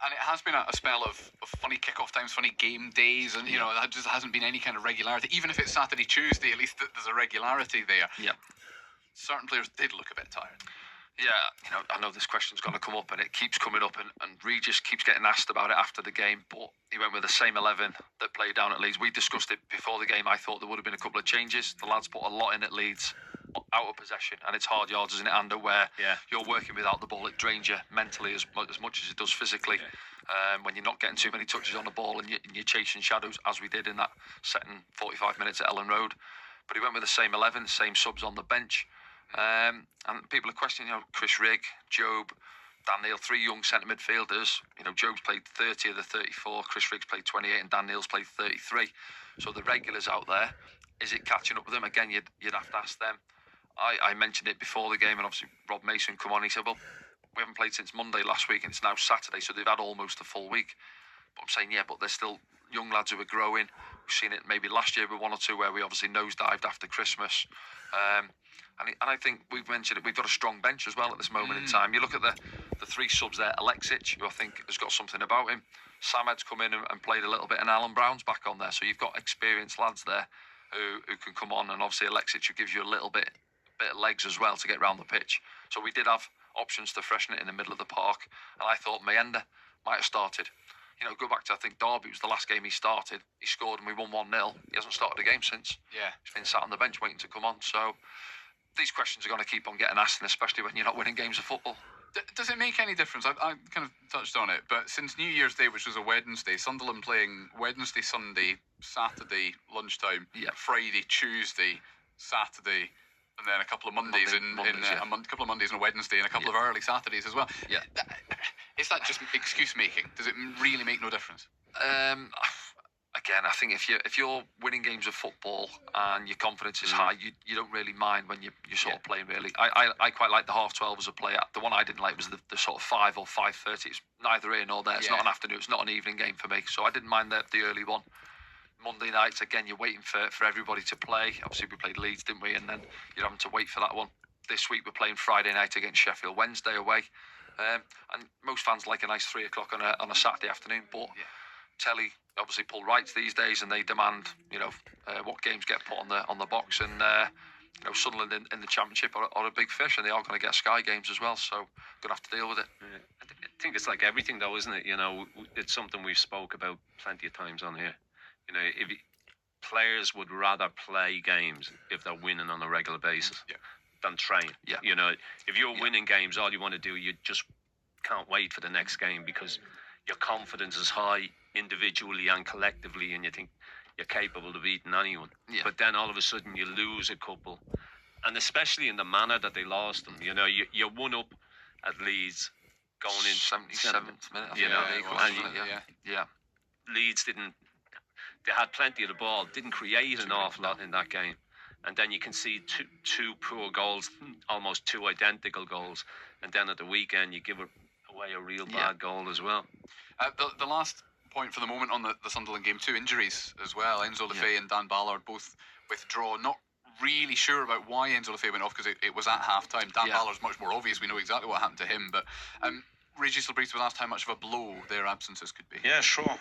And it has been a spell of funny kick-off times, funny game days, and that just hasn't been any kind of regularity. Even if it's Saturday, Tuesday, at least there's a regularity there. Yeah. Certain players did look a bit tired. Yeah, I know this question's going to come up, and it keeps coming up, and Regis keeps getting asked about it after the game, but he went with the same 11 that played down at Leeds. We discussed it before the game. I thought there would have been a couple of changes. The lads put a lot in at Leeds, out of possession, and it's hard yards, isn't it, Ander, where you're working without the ball. It drains you mentally as much as it does physically. When you're not getting too many touches on the ball and you're chasing shadows, as we did in that second 45 minutes at Ellen Road. But he went with the same 11, same subs on the bench. And people are questioning, Chris Rigg, Job, Dan Neil, 3 young centre midfielders. Job's played 30 of the 34, Chris Rigg's played 28, and Dan Neil's played 33. So the regulars out there, is it catching up with them? Again, you'd have to ask them. I mentioned it before the game, and obviously Rob Mason come on. He said, well, we haven't played since Monday last week, and it's now Saturday, so they've had almost a full week. But I'm saying, but they're still young lads who are growing. We've seen it maybe last year with 1 or 2 where we obviously nosedived after Christmas. And I think we've mentioned it, we've got a strong bench as well at this moment in time. You look at the 3 subs there, Alexic, who I think has got something about him. Samed's come in and played a little bit, and Alan Brown's back on there. So you've got experienced lads there who can come on, and obviously Alexic who gives you a little bit of legs as well to get round the pitch. So we did have options to freshen it in the middle of the park, and I thought Mayenda might have started. Go back to, I think, Derby was the last game he started. He scored and we won 1-0. He hasn't started a game since. Yeah. He's been sat on the bench waiting to come on. So these questions are going to keep on getting asked, and especially when you're not winning games of football. Does it make any difference? I kind of touched on it, but since New Year's Day, which was a Wednesday, Sunderland playing Wednesday, Sunday, Saturday, lunchtime, Friday, Tuesday, Saturday, and then a couple of Mondays a couple of Mondays and a Wednesday, and a couple of early Saturdays as well. Yeah. Is that just excuse making? Does it really make no difference? Again, I think if you're winning games of football and your confidence is high, you don't really mind when you're sort of playing. Really, I quite like the 12:30 as a player. The one I didn't like was the sort of 5 or 5:30. It's neither here nor there. It's not an afternoon. It's not an evening game for me. So I didn't mind the early one. Monday nights, again, you're waiting for everybody to play. Obviously, we played Leeds, didn't we? And then you're having to wait for that one. This week, we're playing Friday night against Sheffield, Wednesday away. And most fans like a nice 3 o'clock on a Saturday afternoon. But telly obviously pull rights these days, and they demand, what games get put on the box. And Sunderland in the Championship are a big fish, and they are going to get Sky games as well. So going to have to deal with it. Yeah. I think it's like everything, though, isn't it? It's something we've spoke about plenty of times on here. Players would rather play games if they're winning on a regular basis than train. Yeah. If you're winning games, all you want to do, you just can't wait for the next game because your confidence is high individually and collectively, and you think you're capable of beating anyone. Yeah. But then all of a sudden you lose a couple, and especially in the manner that they lost them. You're 1 up at Leeds going in 77th minute. Leeds didn't. They had plenty of the ball, didn't create an awful lot in that game. And then you can see two poor goals, almost 2 identical goals. And then at the weekend, you give away a real bad goal as well. The last point for the moment on the Sunderland game, 2 injuries as well. Enzo Lefebvre and Dan Ballard both withdraw. Not really sure about why Enzo Lefebvre went off because it was at half-time. Dan Ballard's much more obvious. We know exactly what happened to him. But Regis Labrita was asked how much of a blow their absences could be. Yeah, sure.